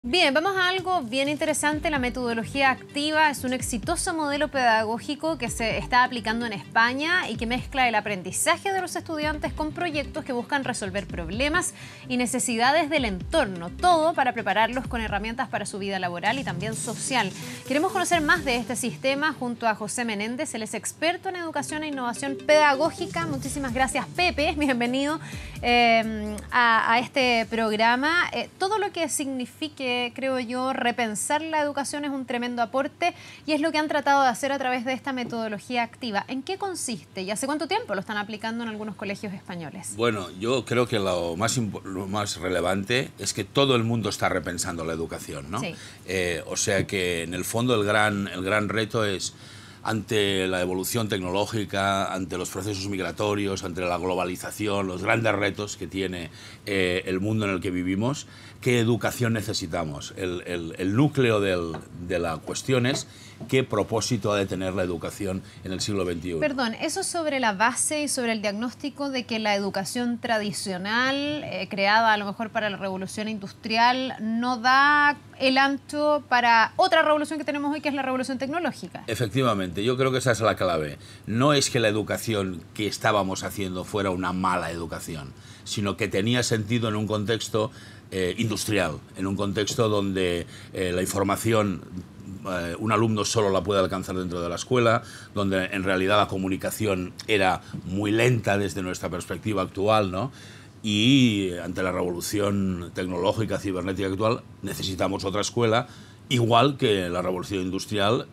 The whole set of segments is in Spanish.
Bien, vamos a algo bien interesante. La metodología activa es un exitoso modelo pedagógico que se está aplicando en España y que mezcla el aprendizaje de los estudiantes con proyectos que buscan resolver problemas y necesidades del entorno, todo para prepararlos con herramientas para su vida laboral y también social. Queremos conocer más de este sistema junto a José Menéndez. Él es experto en educación e innovación pedagógica. Muchísimas gracias, Pepe. Bienvenido a este programa. Todo lo que signifique, creo yo, repensar la educación es un tremendo aporte y es lo que han tratado de hacer a través de esta metodología activa. ¿En qué consiste y hace cuánto tiempo lo están aplicando en algunos colegios españoles? Bueno, yo creo que lo más relevante es que todo el mundo está repensando la educación, ¿no? Sí. O sea que en el fondo el gran reto es, ante la evolución tecnológica, ante los procesos migratorios, ante la globalización, los grandes retos que tiene el mundo en el que vivimos, ¿qué educación necesitamos? El núcleo de la cuestión es qué propósito ha de tener la educación en el siglo XXI. Perdón, eso sobre la base y sobre el diagnóstico de que la educación tradicional, creada a lo mejor para la revolución industrial, no da el ancho para otra revolución que tenemos hoy, que es la revolución tecnológica. Efectivamente, yo creo que esa es la clave. No es que la educación que estábamos haciendo fuera una mala educación, sino que tenía sentido en un contexto industrial, en un contexto donde la información un alumno solo la puede alcanzar dentro de la escuela, donde en realidad la comunicación era muy lenta desde nuestra perspectiva actual, ¿no? Y ante la revolución tecnológica, cibernética actual, necesitamos otra escuela, igual que la revolución industrial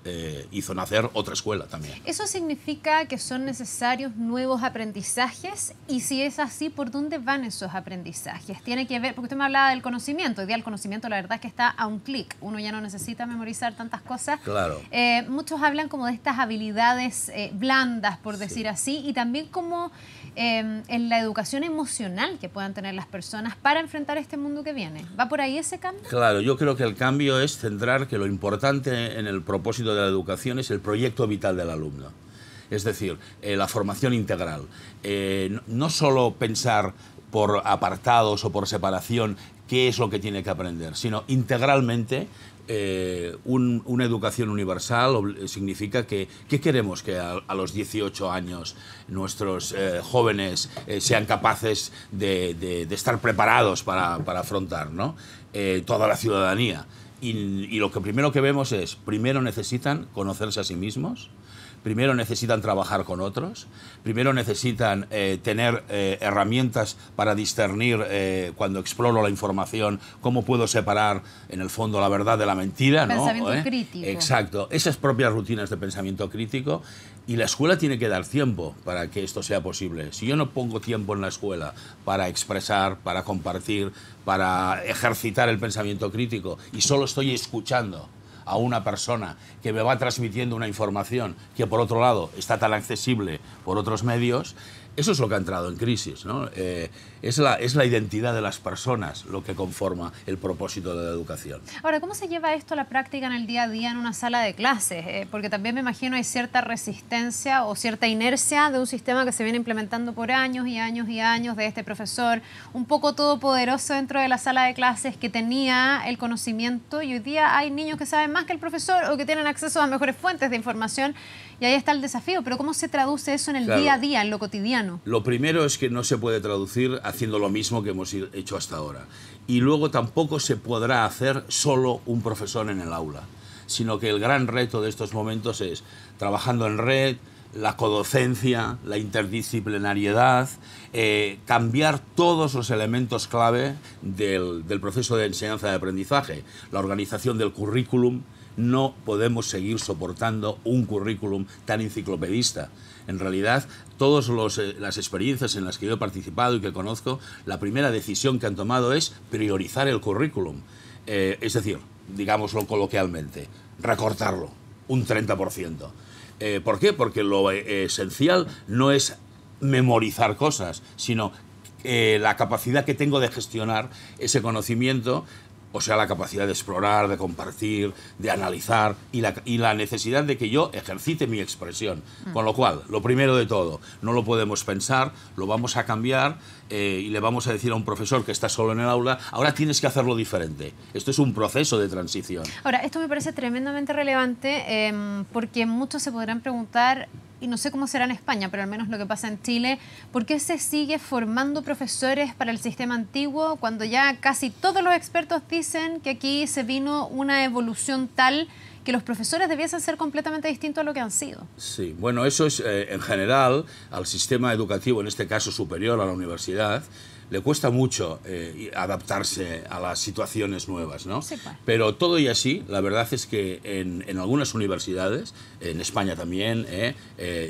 hizo nacer otra escuela también. ¿Eso significa que son necesarios nuevos aprendizajes? Y si es así, ¿por dónde van esos aprendizajes? Tiene que ver, porque usted me hablaba del conocimiento. Hoy día el conocimiento, la verdad es que está a un clic. Uno ya no necesita memorizar tantas cosas. Claro. Muchos hablan como de estas habilidades blandas, por decir así, y también como en la educación emocional que puedan tener las personas para enfrentar este mundo que viene. ¿Va por ahí ese cambio? Claro, yo creo que el cambio es centrar que lo importante en el propósito de la educación es el proyecto vital del alumno. Es decir, la formación integral. No solo pensar por apartados o por separación qué es lo que tiene que aprender, sino integralmente. Una educación universal significa que ¿qué queremos? Que a los 18 años nuestros jóvenes sean capaces de estar preparados para afrontar, ¿no? Toda la ciudadanía. Y lo que primero que vemos es, primero necesitan conocerse a sí mismos, primero necesitan trabajar con otros, primero necesitan tener herramientas para discernir cuando exploro la información, cómo puedo separar en el fondo la verdad de la mentira, ¿no? Pensamiento crítico. Exacto, esas propias rutinas de pensamiento crítico. Y la escuela tiene que dar tiempo para que esto sea posible. Si yo no pongo tiempo en la escuela para expresar, para compartir, para ejercitar el pensamiento crítico y solo estoy escuchando a una persona que me va transmitiendo una información que por otro lado está tan accesible por otros medios, eso es lo que ha entrado en crisis, ¿no? Es la identidad de las personas lo que conforma el propósito de la educación. Ahora, ¿cómo se lleva esto a la práctica en el día a día en una sala de clases? Porque también me imagino hay cierta resistencia o cierta inercia de un sistema que se viene implementando por años y años y años, de este profesor un poco todopoderoso dentro de la sala de clases que tenía el conocimiento, y hoy día hay niños que saben más que el profesor o que tienen acceso a mejores fuentes de información, y ahí está el desafío. Pero ¿cómo se traduce eso en el día a día, en lo cotidiano? Lo primero es que no se puede traducir haciendo lo mismo que hemos hecho hasta ahora. Y luego tampoco se podrá hacer solo un profesor en el aula, sino que el gran reto de estos momentos es, trabajando en red, la codocencia, la interdisciplinariedad, cambiar todos los elementos clave del proceso de enseñanza y aprendizaje, la organización del currículum. No podemos seguir soportando un currículum tan enciclopedista. En realidad, todas las experiencias en las que yo he participado y que conozco, la primera decisión que han tomado es priorizar el currículum. Es decir, digámoslo coloquialmente, recortarlo un 30%. ¿Por qué? Porque lo esencial no es memorizar cosas, sino la capacidad que tengo de gestionar ese conocimiento O sea, la capacidad de explorar, de compartir, de analizar y la necesidad de que yo ejercite mi expresión. Con lo cual, lo primero de todo, no lo podemos pensar, lo vamos a cambiar y le vamos a decir a un profesor que está solo en el aula, ahora tienes que hacerlo diferente. Esto es un proceso de transición. Ahora, esto me parece tremendamente relevante porque muchos se podrán preguntar, y no sé cómo será en España, pero al menos lo que pasa en Chile, ¿por qué se sigue formando profesores para el sistema antiguo cuando ya casi todos los expertos dicen que aquí se vino una evolución tal que los profesores debiesen ser completamente distintos a lo que han sido? Sí, bueno, eso es en general al sistema educativo, en este caso superior, a la universidad, le cuesta mucho adaptarse a las situaciones nuevas, ¿no? Sí, pues. Pero todo y así, la verdad es que en algunas universidades, en España también,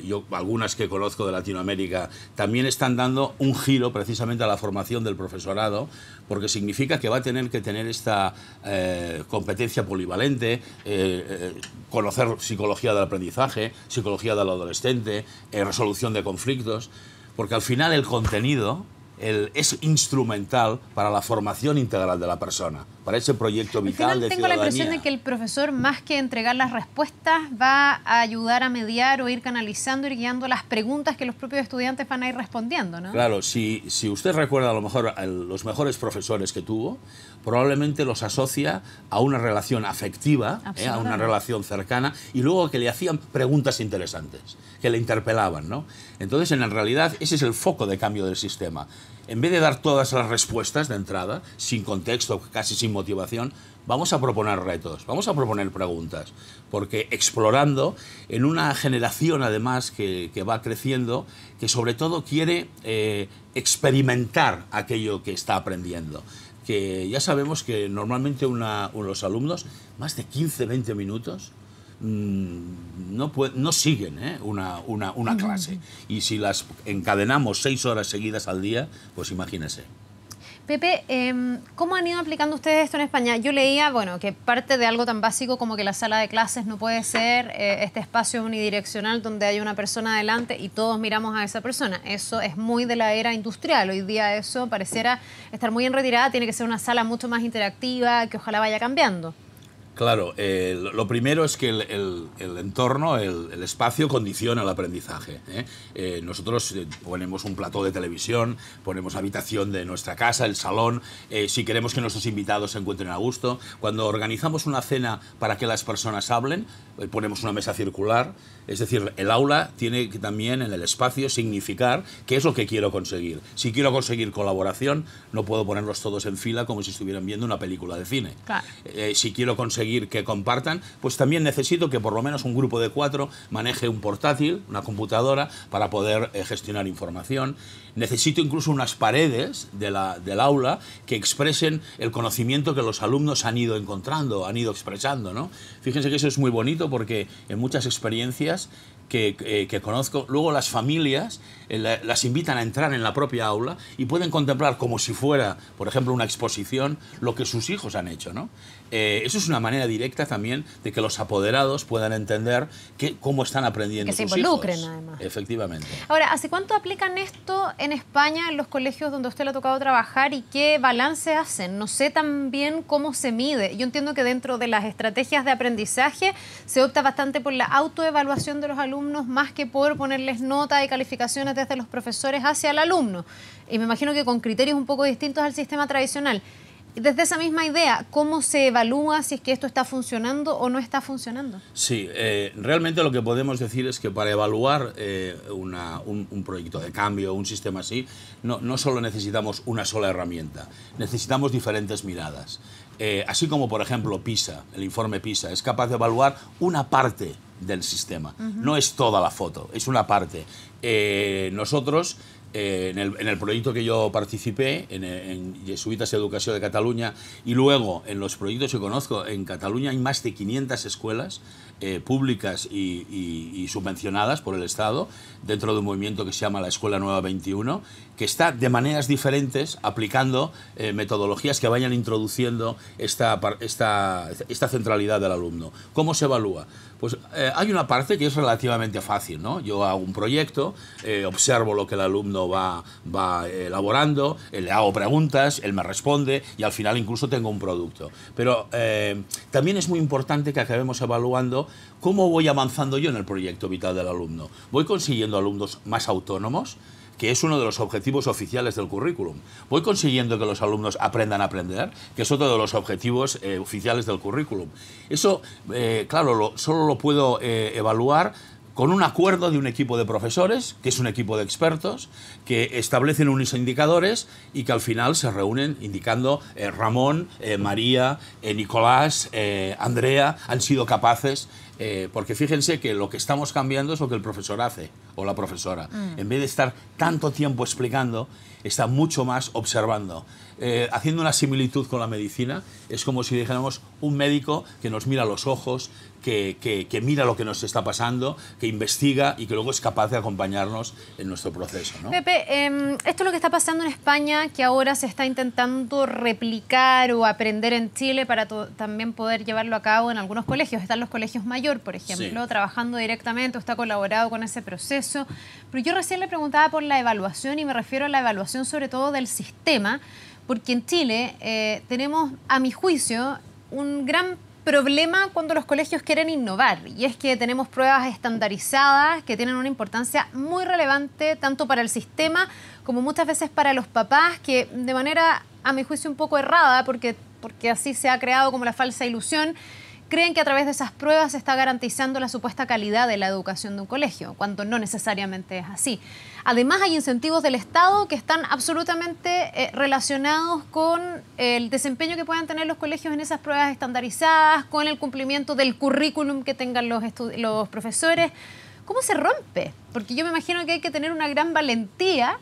yo algunas que conozco de Latinoamérica, también están dando un giro precisamente a la formación del profesorado, porque significa que va a tener que tener esta competencia polivalente, conocer psicología del aprendizaje, psicología del adolescente, resolución de conflictos, porque al final el contenido es instrumental para la formación integral de la persona, para ese proyecto vital de ciudadanía. Tengo la impresión de que el profesor, más que entregar las respuestas, va a ayudar a mediar o ir canalizando, ir guiando las preguntas que los propios estudiantes van a ir respondiendo, ¿no? Claro, si usted recuerda a lo mejor a los mejores profesores que tuvo, probablemente los asocia a una relación afectiva, a una relación cercana, y luego que le hacían preguntas interesantes, que le interpelaban, ¿no? Entonces, en realidad, ese es el foco de cambio del sistema. En vez de dar todas las respuestas de entrada, sin contexto, casi sin motivación, vamos a proponer retos, vamos a proponer preguntas, porque explorando en una generación además que va creciendo, que sobre todo quiere experimentar aquello que está aprendiendo. Que ya sabemos que normalmente los alumnos, más de 15-20 minutos, no siguen una clase. Y si las encadenamos 6 horas seguidas al día, pues imagínese. Pepe, ¿cómo han ido aplicando ustedes esto en España? Yo leía, bueno, que parte de algo tan básico como que la sala de clases no puede ser este espacio unidireccional donde hay una persona adelante y todos miramos a esa persona. Eso es muy de la era industrial. Hoy día eso pareciera estar muy en retirada. Tiene que ser una sala mucho más interactiva, que ojalá vaya cambiando. Claro, lo primero es que el entorno, el espacio condiciona el aprendizaje. Nosotros ponemos un plató de televisión, ponemos la habitación de nuestra casa, el salón, si queremos que nuestros invitados se encuentren a gusto. Cuando organizamos una cena para que las personas hablen, ponemos una mesa circular. Es decir, el aula tiene que también en el espacio significar qué es lo que quiero conseguir. Si quiero conseguir colaboración, no puedo ponerlos todos en fila como si estuvieran viendo una película de cine. Claro. Si quiero conseguir que compartan, pues también necesito que por lo menos un grupo de 4 maneje un portátil, una computadora, para poder gestionar información. Necesito incluso unas paredes del aula que expresen el conocimiento que los alumnos han ido encontrando, han ido expresando, ¿no? Fíjense que eso es muy bonito porque en muchas experiencias que conozco, luego las familias las invitan a entrar en la propia aula y pueden contemplar como si fuera, por ejemplo, una exposición, lo que sus hijos han hecho, ¿no? Eso es una manera directa también de que los apoderados puedan entender cómo están aprendiendo sus hijos. Que se involucren, además. Efectivamente. Ahora, ¿hace cuánto aplican esto en España, en los colegios donde a usted le ha tocado trabajar, y qué balance hacen? No sé tan bien cómo se mide. Yo entiendo que dentro de las estrategias de aprendizaje se opta bastante por la autoevaluación de los alumnos más que por ponerles nota y calificaciones desde los profesores hacia el alumno. Y me imagino que con criterios un poco distintos al sistema tradicional. Desde esa misma idea, ¿cómo se evalúa si es que esto está funcionando o no está funcionando? Sí, realmente lo que podemos decir es que para evaluar un proyecto de cambio, un sistema así, no solo necesitamos una sola herramienta, necesitamos diferentes miradas. Así como, por ejemplo, PISA, el informe PISA, es capaz de evaluar una parte del sistema. No es toda la foto, es una parte. Nosotros, en el proyecto que yo participé, en Jesuitas Educació de Cataluña, y luego en los proyectos que conozco, en Cataluña hay más de 500 escuelas públicas y subvencionadas por el Estado, dentro de un movimiento que se llama la Escuela Nueva 21, que está de maneras diferentes aplicando metodologías que vayan introduciendo esta centralidad del alumno. ¿Cómo se evalúa? Pues hay una parte que es relativamente fácil, ¿no? Yo hago un proyecto, observo lo que el alumno va elaborando, le hago preguntas, él me responde y al final incluso tengo un producto. Pero también es muy importante que acabemos evaluando cómo voy avanzando yo en el proyecto vital del alumno. ¿Voy consiguiendo alumnos más autónomos?, que es uno de los objetivos oficiales del currículum. ¿Voy consiguiendo que los alumnos aprendan a aprender?, que es otro de los objetivos oficiales del currículum. Eso, claro, solo lo puedo evaluar con un acuerdo de un equipo de profesores, que es un equipo de expertos, que establecen unos indicadores y que al final se reúnen indicando Ramón, María, Nicolás, Andrea han sido capaces, porque fíjense que lo que estamos cambiando es lo que el profesor hace, o la profesora. En vez de estar tanto tiempo explicando, está mucho más observando. Haciendo una similitud con la medicina, es como si dijéramos un médico que nos mira a los ojos, que mira lo que nos está pasando, que investiga y que luego es capaz de acompañarnos en nuestro proceso, ¿no? Pepe, esto es lo que está pasando en España, que ahora se está intentando replicar o aprender en Chile para también poder llevarlo a cabo en algunos colegios. Están los colegios mayor, por ejemplo, sí, trabajando directamente, usted ha colaborado con ese proceso. Pero yo recién le preguntaba por la evaluación y me refiero a la evaluación sobre todo del sistema, porque en Chile tenemos, a mi juicio, un gran problema cuando los colegios quieren innovar, y es que tenemos pruebas estandarizadas que tienen una importancia muy relevante tanto para el sistema como muchas veces para los papás, que de manera, a mi juicio, un poco errada, porque así se ha creado como la falsa ilusión, creen que a través de esas pruebas se está garantizando la supuesta calidad de la educación de un colegio, cuando no necesariamente es así. Además, hay incentivos del Estado que están absolutamente relacionados con el desempeño que puedan tener los colegios en esas pruebas estandarizadas, con el cumplimiento del currículum que tengan los profesores. ¿Cómo se rompe? Porque yo me imagino que hay que tener una gran valentía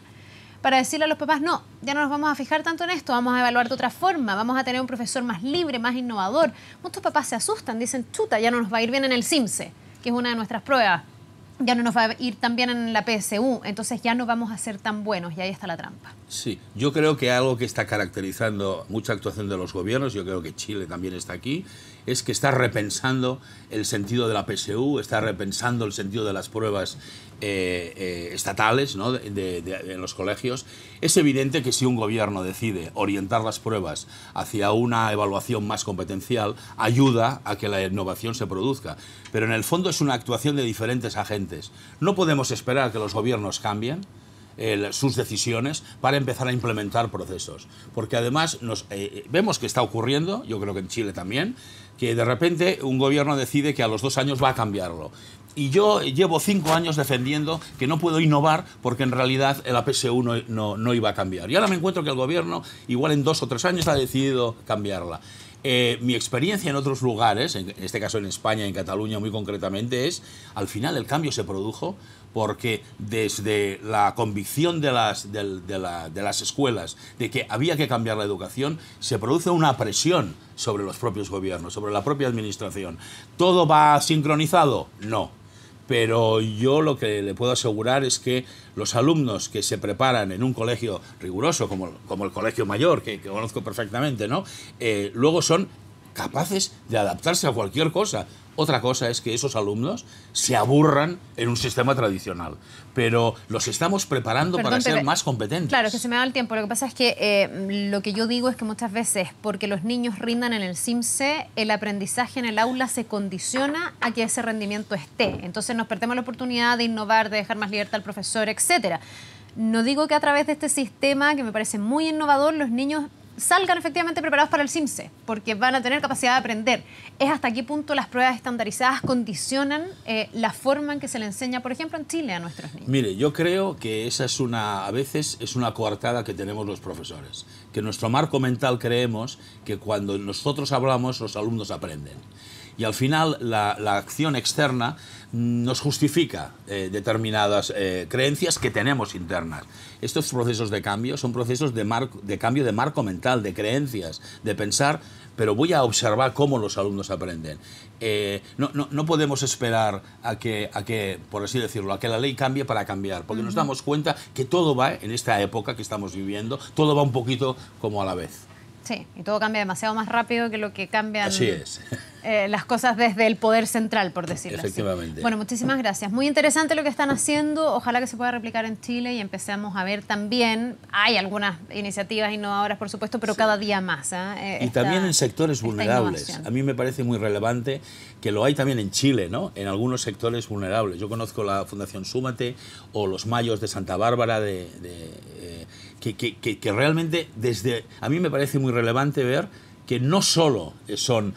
para decirle a los papás, no, ya no nos vamos a fijar tanto en esto, vamos a evaluar de otra forma, vamos a tener un profesor más libre, más innovador. Muchos papás se asustan, dicen, chuta, ya no nos va a ir bien en el CIMSE, que es una de nuestras pruebas, ya no nos va a ir tan bien en la PSU, entonces ya no vamos a ser tan buenos, y ahí está la trampa. Sí, yo creo que algo que está caracterizando mucha actuación de los gobiernos, yo creo que Chile también está aquí, es que está repensando el sentido de la PSU, está repensando el sentido de las pruebas estatales, ¿no?, en los colegios. Es evidente que si un gobierno decide orientar las pruebas hacia una evaluación más competencial, ayuda a que la innovación se produzca. Pero en el fondo es una actuación de diferentes agentes. No podemos esperar que los gobiernos cambien sus decisiones para empezar a implementar procesos. Porque además vemos que está ocurriendo, yo creo que en Chile también, que de repente un gobierno decide que a los 2 años va a cambiarlo. Y yo llevo 5 años defendiendo que no puedo innovar porque en realidad la PSU no iba a cambiar. Y ahora me encuentro que el gobierno, igual en 2 o 3 años, ha decidido cambiarla. Mi experiencia en otros lugares, en este caso en España, en Cataluña muy concretamente, es al final el cambio se produjo porque desde la convicción de las escuelas de que había que cambiar la educación, se produce una presión sobre los propios gobiernos, sobre la propia administración. ¿Todo va sincronizado? No. Pero yo lo que le puedo asegurar es que los alumnos que se preparan en un colegio riguroso, como el colegio mayor, que conozco perfectamente, ¿no?, luego son capaces de adaptarse a cualquier cosa. Otra cosa es que esos alumnos se aburran en un sistema tradicional, pero los estamos preparando para ser más competentes. Claro, que se me va el tiempo. Lo que pasa es que lo que yo digo es que muchas veces, porque los niños rindan en el CIMSE, el aprendizaje en el aula se condiciona a que ese rendimiento esté. Entonces nos perdemos la oportunidad de innovar, de dejar más libertad al profesor, etcétera. No digo que a través de este sistema, que me parece muy innovador, los niños salgan efectivamente preparados para el CIMSE, porque van a tener capacidad de aprender. Es hasta qué punto las pruebas estandarizadas condicionan la forma en que se le enseña, por ejemplo, en Chile a nuestros niños. Mire, yo creo que esa es a veces es una coartada que tenemos los profesores, que en nuestro marco mental creemos que cuando nosotros hablamos los alumnos aprenden. Y al final la acción externa nos justifica determinadas creencias que tenemos internas. Estos procesos de cambio son procesos de cambio de marco mental, de creencias, de pensar pero voy a observar cómo los alumnos aprenden. No podemos esperar a que, por así decirlo, a que la ley cambie para cambiar, porque nos damos cuenta que todo va, en esta época que estamos viviendo, todo va un poquito como a la vez. Sí, y todo cambia demasiado más rápido que lo que cambian Así es. Las cosas desde el poder central, por decirlo así. Efectivamente. Bueno, muchísimas gracias. Muy interesante lo que están haciendo. Ojalá que se pueda replicar en Chile y empecemos a ver también, hay algunas iniciativas innovadoras, por supuesto, pero cada día más. Y también en sectores vulnerables. A mí me parece muy relevante que lo hay también en Chile, ¿no? En algunos sectores vulnerables. Yo conozco la Fundación Súmate o los Mayos de Santa Bárbara que realmente a mí me parece muy relevante ver que no solo son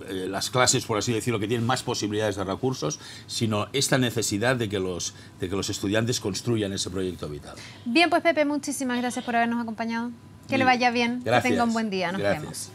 las clases, por así decirlo, que tienen más posibilidades de recursos, sino esta necesidad de que los estudiantes construyan ese proyecto vital. Bien, pues Pepe, muchísimas gracias por habernos acompañado. Que le vaya bien, Gracias. que tenga un buen día. Nos Gracias. vemos.